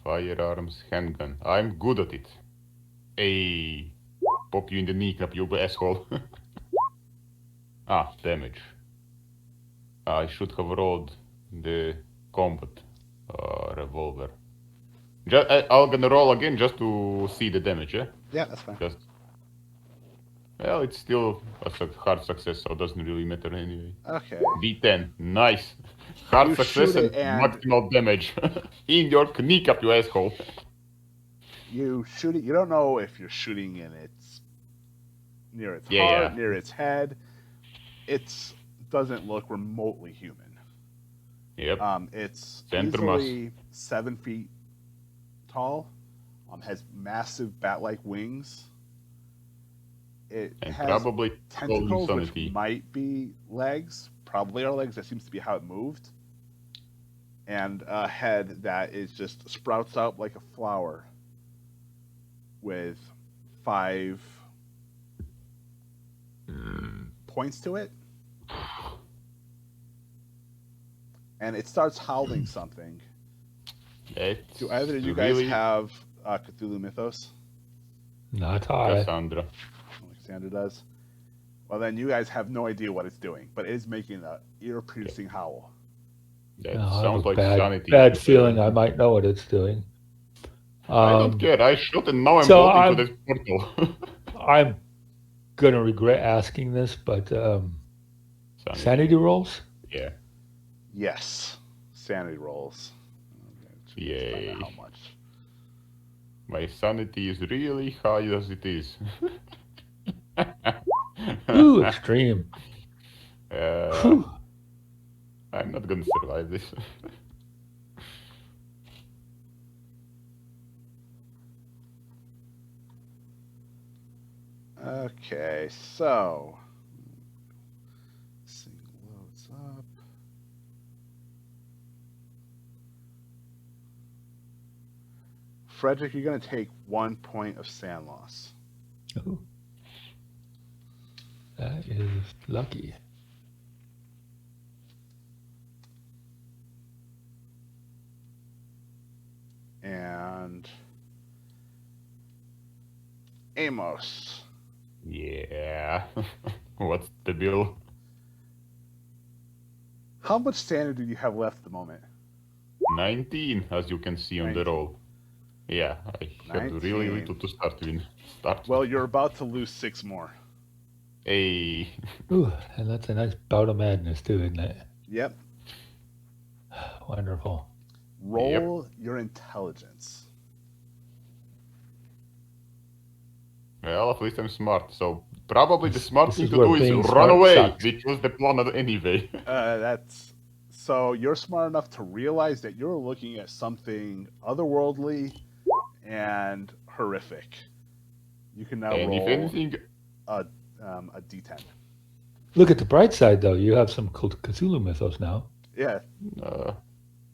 Firearms, handgun. I'm good at it. Hey, pop you in the kneecap, you asshole. Damage. I should have rolled the combat revolver. I'm gonna roll again just to see the damage, yeah? Yeah, that's fine. Well, it's still a hard success, so it doesn't really matter anyway. Okay. D10, nice. Hard success and maximal damage. In your kneecap, you asshole. You shoot it. You don't know if you're shooting in near its heart, near its head. It doesn't look remotely human. Yep. It's Center easily 7 feet tall. Has massive bat-like wings. It has probably tentacles, which might be legs. Probably are legs. That seems to be how it moved. And a head that is just sprouts out like a flower with 5 points to it. And it starts howling something. Do either of you guys have Cthulhu Mythos? Not I. Cassandra. Alexander does. Well, then you guys have no idea what it's doing, but it is making an ear-piercing howl. That sounds like sanity. Bad feeling I might know what it's doing. I don't care. I shot and now I'm walking to this portal. I'm gonna regret asking this, but sanity rolls? Yeah. Yes. Sanity rolls. Yay. How much? My sanity is really high as it is. Ooh, extreme. I'm not gonna survive this. Okay, so this thing loads up. Frederick, you're going to take 1 point of sand loss. Ooh. That is lucky. And Amos. Yeah. What's the bill? How much sanity do you have left at the moment? 19, as you can see on the roll. Yeah, I had really little to start with. Well, you're about to lose 6 more. Hey. Ooh, and that's a nice bout of madness too, isn't it? Yep. Wonderful. Roll your intelligence. Well, at least I'm smart, so probably the smart This thing is to where do is being run smart away, sucks. which was the plan anyway. That's so you're smart enough to realize that you're looking at something otherworldly and horrific. You can now And if roll anything, a d10. Look at the bright side, though. You have some Cthulhu Mythos now. Yeah.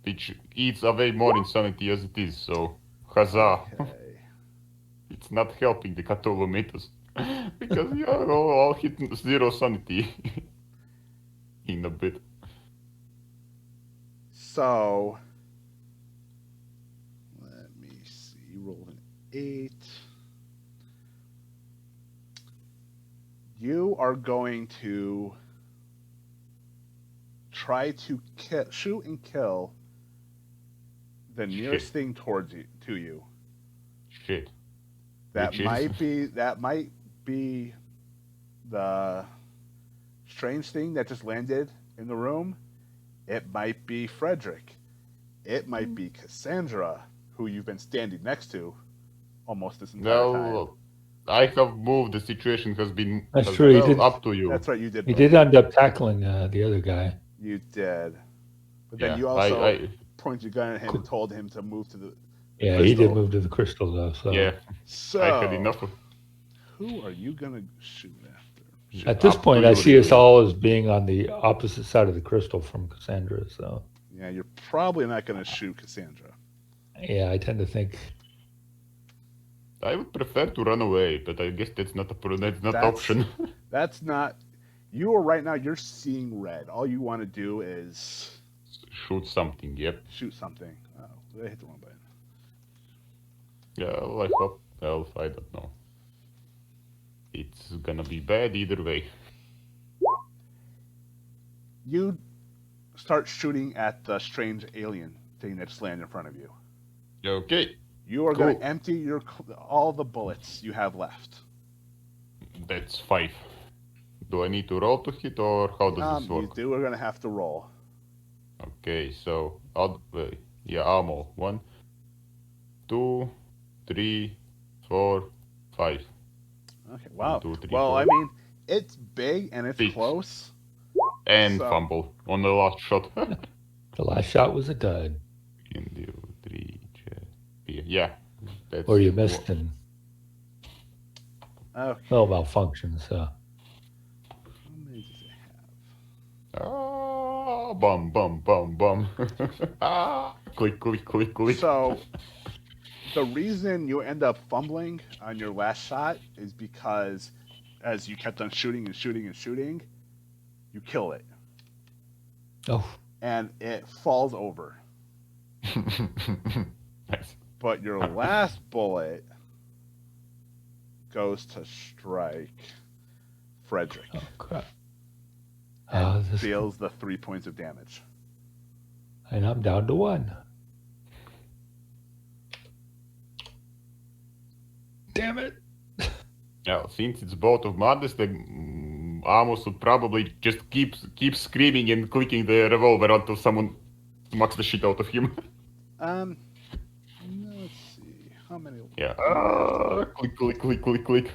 which eats away more insanity as it is, so huzzah. Okay. It's not helping the Cthulhu Mythos. Because you are all hitting 0 sanity in a bit. So let me see. You rolled an 8. You are going to try to shoot and kill the nearest thing towards you to you. Shit. That Which might is? be the strange thing that just landed in the room. It might be Frederick. It might be Cassandra, who you've been standing next to almost this entire time. Well, I have moved. The situation has been That's true. He well did. up to you. That's right, you did. He move. did end up tackling the other guy. You did. But then Yeah, you also I pointed your gun at him and told him to move to the Yeah, he did crystal. move to the crystal though. So yeah, So I had enough of. who are you gonna shoot after? Shoot at this Up point, to I you, see us really. all as being on the opposite side of the crystal from Cassandra. So Yeah, you're probably not gonna shoot Cassandra. yeah, I tend to think I would prefer to run away, but I guess that's not That's- option. That's not. You are right now. You're seeing red. All you want to do is Shoot something. Yep. shoot something. Oh, I hit the wrong button. Yeah. Well, I hope. Well, I don't know. It's gonna be bad either way. You start shooting at the strange alien thing that just landed in front of you. Okay. You are going Cool. to empty all the bullets you have left. That's 5. Do I need to roll to hit, or how does this You work? do are going to have to roll. Okay, so ammo. 1, 2, 3, 4, 5. Okay. Wow. 1, 2, 3, Well, 4. I mean, it's big and it's 6. close. And So- fumble on the last shot. the last shot was a dud, 1, 2, 3, 4. Yeah. That's or you missed and Okay. malfunction. So How many does it have? Ah, bum, bum, bum, bum. Click, click, click, click. So, the reason you end up fumbling on your last shot is because as you kept on shooting and shooting and shooting, you kill it. oh, And it falls over. Nice. But your last bullet goes to strike Frederick oh crap! and This- deals the 3 points of damage. and I'm down to 1. Damn it! Now, since it's both of madness, the Amos would probably just keep screaming and clicking the revolver until someone smacks the shit out of him. Let's see. How many? Yeah. Click, click, click, click, click.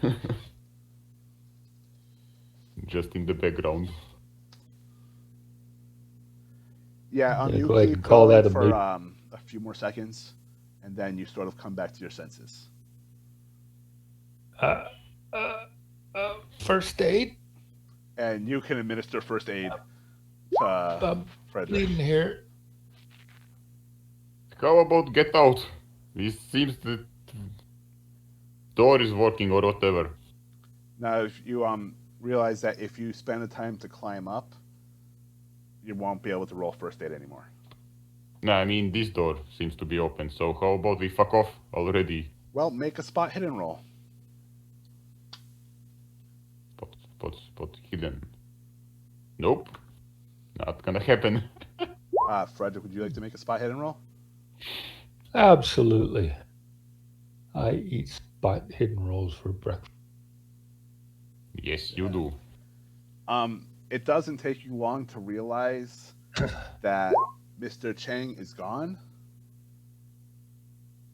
Just in the background. Yeah, Yeah, you go ahead keep and call going that a for moot. a few more seconds, and then you sort of come back to your senses. First aid. And you can administer first aid to Frederick. Bleeding here. How about get out? It seems the door is working or whatever. Now, if you realize that if you spend the time to climb up, you won't be able to roll first aid anymore. Nah, I mean, this door seems to be open, so how about we fuck off already? Well, make a spot hidden roll. Spot hidden. Nope. Not gonna happen. Frederick, would you like to make a spot hidden roll? Absolutely. I eat spot hidden rolls for breakfast. Yes, you do. It doesn't take you long to realize that Mr. Chang is gone.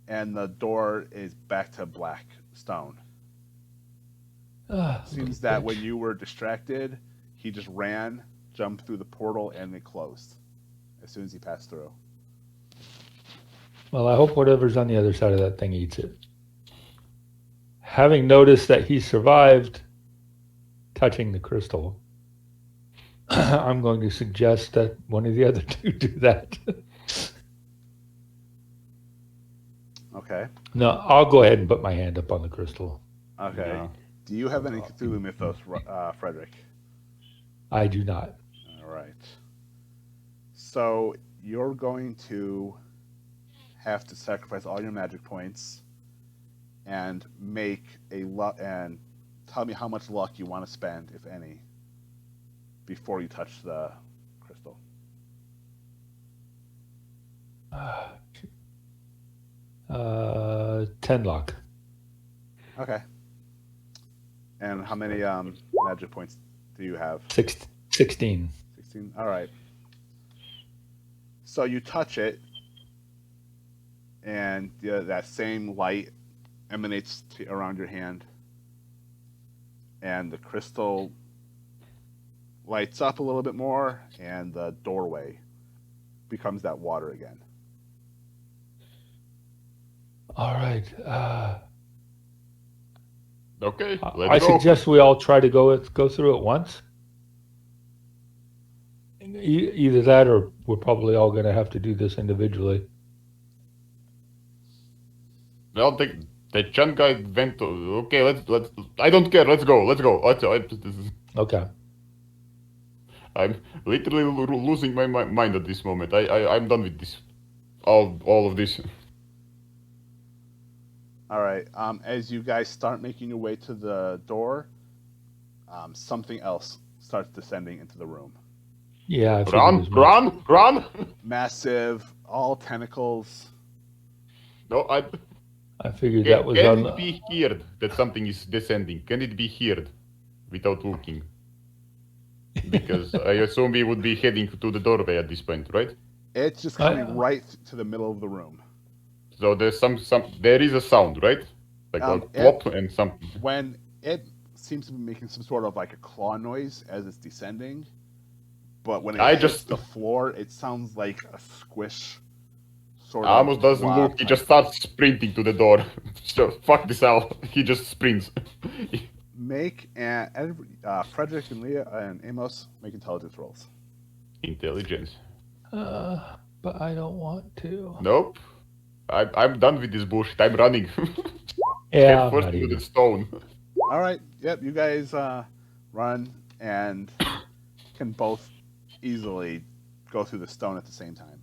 and the door is back to black stone. Seems that when you were distracted, he just ran, jumped through the portal, and it closed as soon as he passed through. Well, I hope whatever's on the other side of that thing eats it. Having noticed that he survived touching the crystal, I'm going to suggest that one of the other two do that. Okay. No, I'll go ahead and put my hand up on the crystal. Okay. Yeah. Do you have any Cthulhu Mythos, Frederick? I do not. All right. So you're going to have to sacrifice all your magic points and make a luck, and tell me how much luck you want to spend, if any, before you touch the crystal. 10 luck. Okay. And how many magic points do you have? 16. 16. All right. So you touch it, and that same light emanates around your hand, and the crystal lights up a little bit more, and the doorway becomes that water again. All right. Okay, I let's go. suggest we all try to go through it once. Either that, or we're probably all going to have to do this individually. Well, the Chan guy went to... Okay, let's... I don't care, let's go. Okay. I'm literally losing my mind at this moment. I'm done with this. All of this. All right. As you guys start making your way to the door, something else starts descending into the room. Yeah. I figured as much. Run! Massive, all tentacles. No, I figured that was on. Can it be heard that something is descending? Can it be heard without looking? Because I assume we would be heading to the doorway at this point, right? It's just coming right to the middle of the room. So there's there is a sound, right? Like a plop and something. When it seems to be making some sort of like a claw noise as it's descending, but when it hits the floor, it sounds like a squish. Sort of almost doesn't look. He just starts sprinting to the door. So fuck this out. He just sprints. Make Frederick and Leah and Amos make intelligence rolls. Intelligence. But I don't want to. Nope. I'm done with this bullshit. I'm running. Yeah, first to the stone. All right. Yep. You guys run and can both easily go through the stone at the same time.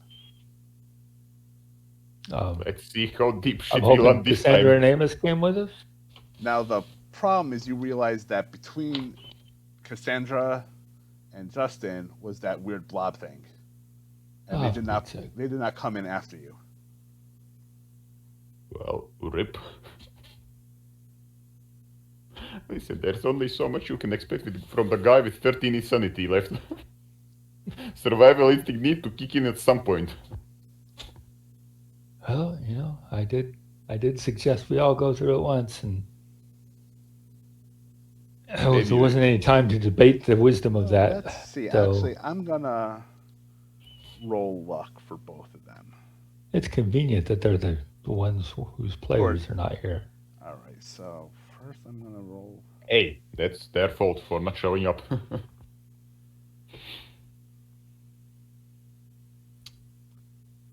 Let's see how deep shit I'm you land hoping this Cassandra time. and Amos came with us. Now the problem is you realize that between Cassandra and Justin was that weird blob thing, and they did not come in after you. Well, rip. Listen, there's only so much you can expect from the guy with 13 insanity left. Survival instinct need to kick in at some point. Well, I did suggest we all go through it once, and there wasn't any time to debate the wisdom of that. Let's see. So actually, I'm gonna roll luck for both of them. it's convenient that they're the ones whose players are not here. All right. So first, I'm gonna roll. Hey, that's their fault for not showing up.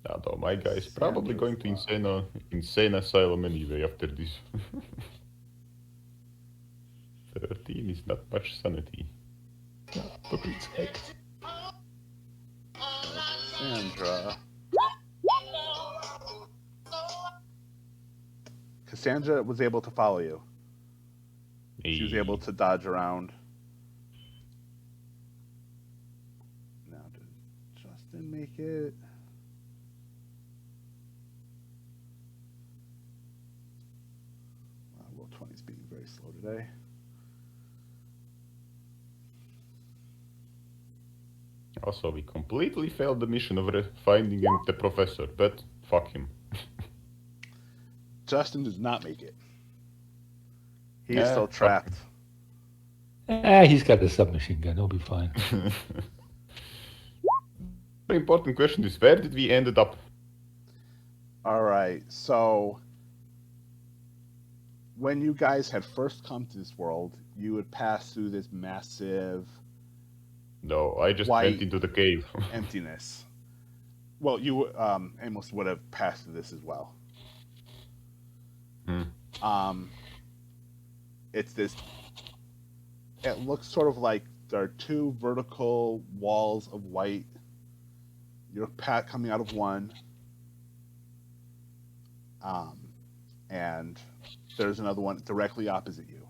Although my guy is probably going to insane asylum anyway after this. 13 is not much sanity. For Pete's sake. Cassandra was able to follow you. She was able to dodge around. Now, did Justin make it? Roll 20 is being very slow today. Also, we completely failed the mission of finding the professor, but fuck him. Justin does not make it. He is Yeah, still trapped. He's got the submachine gun. He'll be fine. The important question is, where did we ended up? All right, so when you guys had first come to this world, you would pass through this massive No, I just White. went into the cave. emptiness. Well, you Amos would have passed through this as well. It's this. It looks sort of like there are two vertical walls of white. You're coming out of one, and there's another one directly opposite you.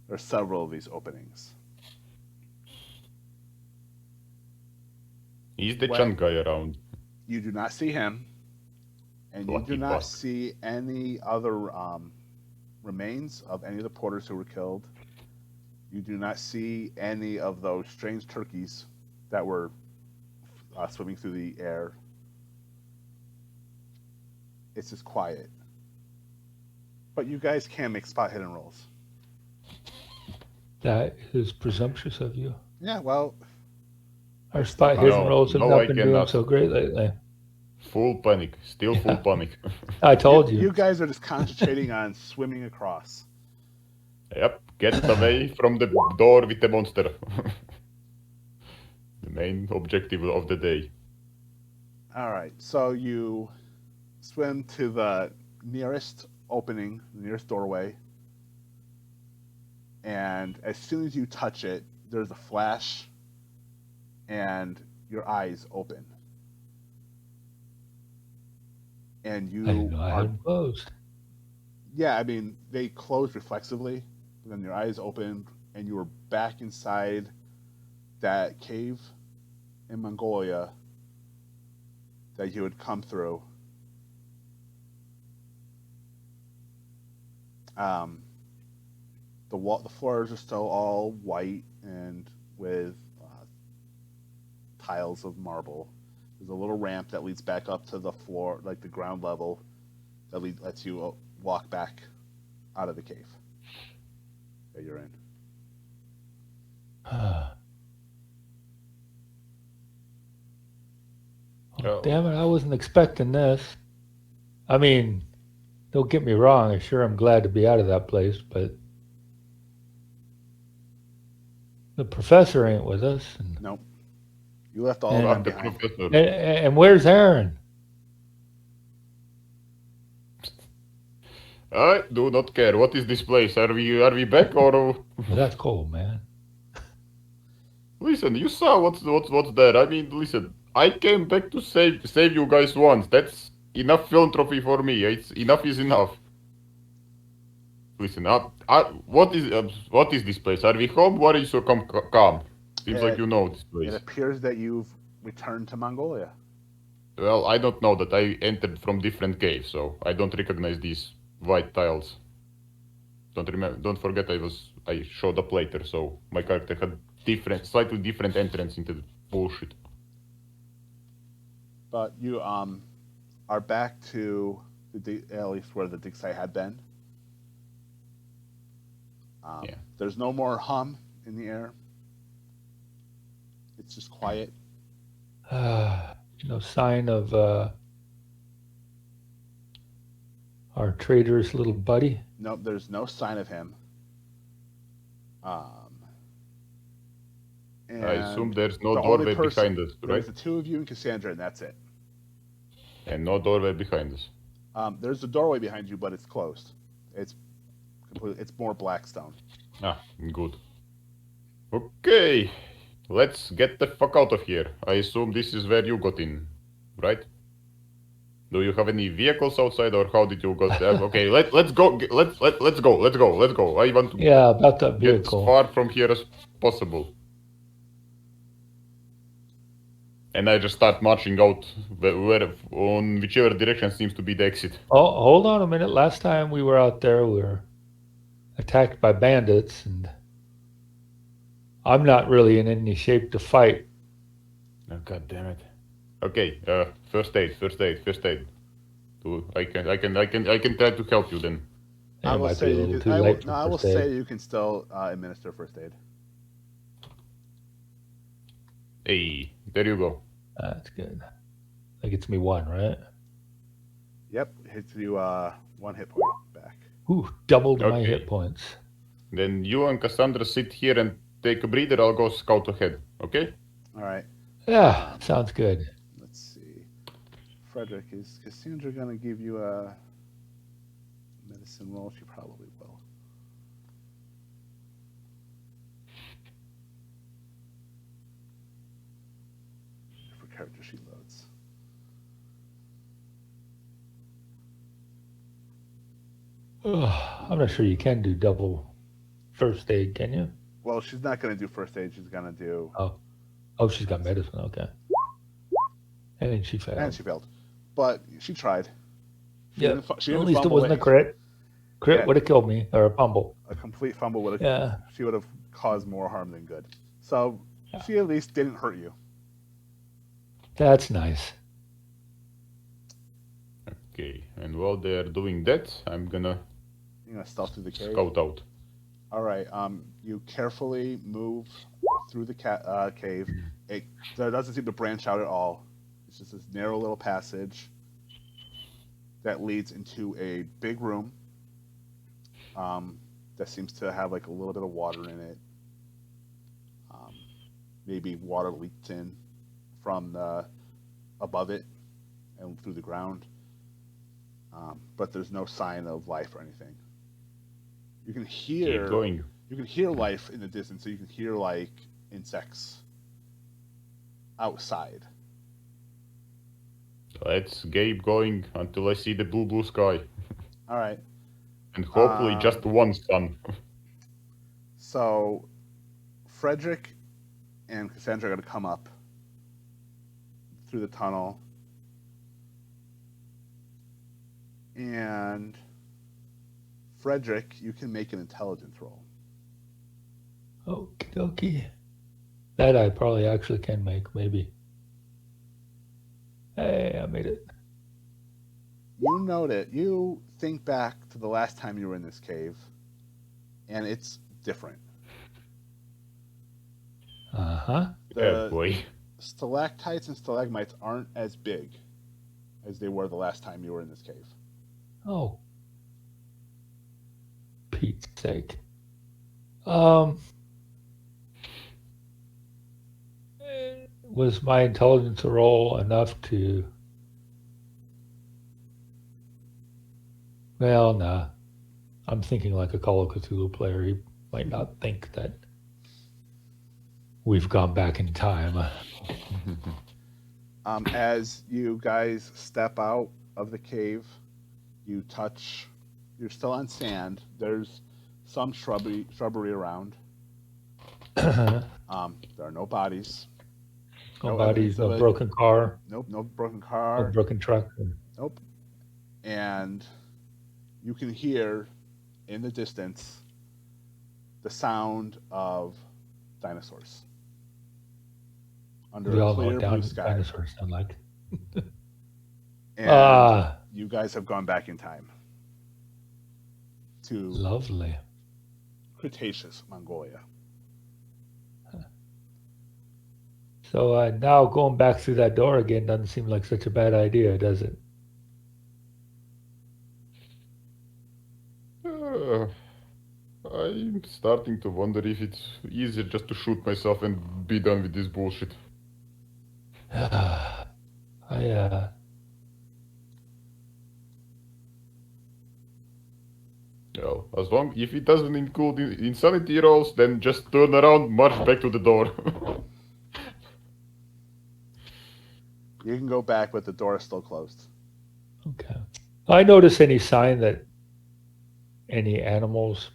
There's several of these openings. Is the Well- Chan guy around? You do not see him, and you Lucky do not bastard. see any other remains of any of the porters who were killed. You do not see any of those strange turkeys that were swimming through the air. It's just quiet. But you guys can make spot hidden rolls. That is presumptuous of you. Yeah, well, Our spot No, hidden rolls have no, not I been doing cannot. so great lately. Full panic. Still full panic. I told you you. guys are just concentrating on swimming across. Yep, get away from the door with the monster. The main objective of the day. All right, so you swim to the nearest opening, the nearest doorway, and as soon as you touch it, there's a flash, and your eyes open. And you I didn't know I are, had them closed. yeah, I mean, they close reflexively, but then your eyes open, and you are back inside that cave in Mongolia that you had come through. The floors are still all white and with tiles of marble. There's a little ramp that leads back up to the floor, like the ground level, that lets you walk back out of the cave that you're in. Oh, damn it, I wasn't expecting this. I mean, don't get me wrong, I'm sure I'm glad to be out of that place, but the professor ain't with us. And, Nope. You left all And- of Fuck them the behind. professor. and where's Aaron? I do not care. What is this place? Are we back or? Well, that's cold, man. Listen, you saw what's there. I mean, listen. I came back to save you guys once. That's enough philanthropy for me. It's enough is enough. Listen, what is this place? Are we home? Why are you so calm? Seems like you know this It place. appears that you've returned to Mongolia. Well, I don't know that. I entered from different caves, so I don't recognize these white tiles. Don't forget I showed up later, so my character had slightly different entrance into the bullshit. But you are back to at least where the dig site had been. Yeah. There's no more hum in the air. It's just quiet. No sign of our traitorous little buddy. Nope, there's no sign of him. And I assume there's no the only doorway person- behind us, right? There's the two of you and Cassandra, and that's it. And no doorway behind us. There's a doorway behind you, but it's closed. It's more blackstone. Ah, good. Okay, let's get the fuck out of here. I assume this is where you got in, right? Do you have any vehicles outside, or how did you got there? Okay, let's go. Let's go. I want to Yeah, about that get as vehicle. far from here as possible. And I just start marching out on whichever direction seems to be the exit. Oh, hold on a minute. Last time we were out there, we were attacked by bandits, and I'm not really in any shape to fight. Oh, God damn it. Okay, first aid. Do I can try to help you then. Yeah, I it will might say be a you little can. too I will, late no, for I will first aid. say you can still administer first aid. Hey, there you go. That's good. That gets me 1, right? Yep, hits you 1 hit point back. Ooh, doubled my Okay. hit points. Then you and Cassandra sit here and take a breather. I'll go scout ahead. Okay? All right. Yeah, sounds good. Let's see. Frederick, is Cassandra gonna give you a medicine roll? She probably will. If her character sheet loads. I'm not sure you can do double first aid, can you? Well, she's not gonna do first aid. She's gonna do. Oh, she's got medicine. Okay. And she failed. And she failed, but she tried. She Yeah. didn't, she At didn't least it fumble wasn't a it. crit. Crit Yeah. would have killed me, or a fumble. A complete fumble would have. Yeah. She would have caused more harm than good. So Yeah. she at least didn't hurt you. That's nice. Okay. And while they're doing that, I'm gonna You're gonna stealth through the cave. scout out. All right. You carefully move through the cave. There doesn't seem to branch out at all. It's just this narrow little passage that leads into a big room. That seems to have like a little bit of water in it. Maybe water leaked in from above it and through the ground. But there's no sign of life or anything. You can hear. Keep going. You can hear life in the distance, so you can hear like insects outside. Let's keep going until I see the blue sky. All right. And hopefully just one sun. So, Frederick and Cassandra are going to come up through the tunnel. And Frederick, you can make an intelligence roll. Okie dokie. That I probably actually can make, maybe. Hey, I made it. You note it. You think back to the last time you were in this cave, and it's different. Uh-huh. Yeah, boy. Stalactites and stalagmites aren't as big as they were the last time you were in this cave. Oh. Pete's sake. Was my intelligence roll enough to... Well, nah. I'm thinking like a Call of Cthulhu player. He might not think that we've gone back in time. As you guys step out of the cave, you touch. You're still on sand. There's some shrubbery around. There are no bodies. No bodies, no broken car. Nope, no broken car. No broken truck. Nope. And you can hear in the distance the sound of dinosaurs under We a all know clear what blue sky. dinosaurs sound like. And you guys have gone back in time to Lovely. Cretaceous Mongolia. So now going back through that door again doesn't seem like such a bad idea, does it? I'm starting to wonder if it's easier just to shoot myself and be done with this bullshit. Well, as long if it doesn't include insanity rolls, then just turn around, march back to the door. You can go back, but the door is still closed. Okay. I notice any sign that any animals,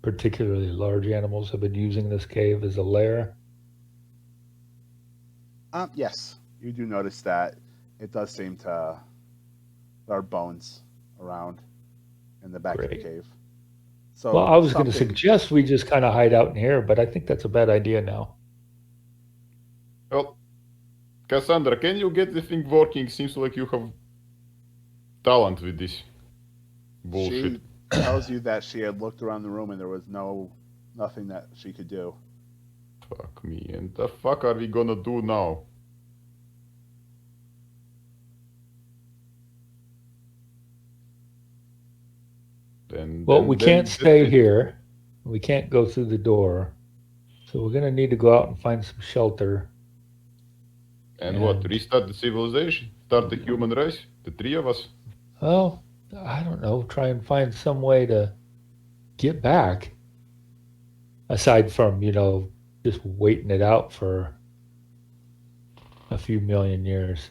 particularly large animals, have been using this cave as a lair? Yes, you do notice that it does seem to. There are bones around in the back of the Great. cave. So Well, I was going to something- suggest we just kind of hide out in here, but I think that's a bad idea now. Well, Cassandra, can you get the thing working? Seems like you have talent with this bullshit. She tells you that she had looked around the room and there was nothing that she could do. Fuck me. And the fuck are we gonna do now? Well, we can't that's stay it. here. We can't go through the door. So we're going to need to go out and find some shelter. And what? And- Restart the civilization? Start the human race? The three of us? Well, I don't know. Try and find some way to get back. Aside from, just waiting it out for a few million years.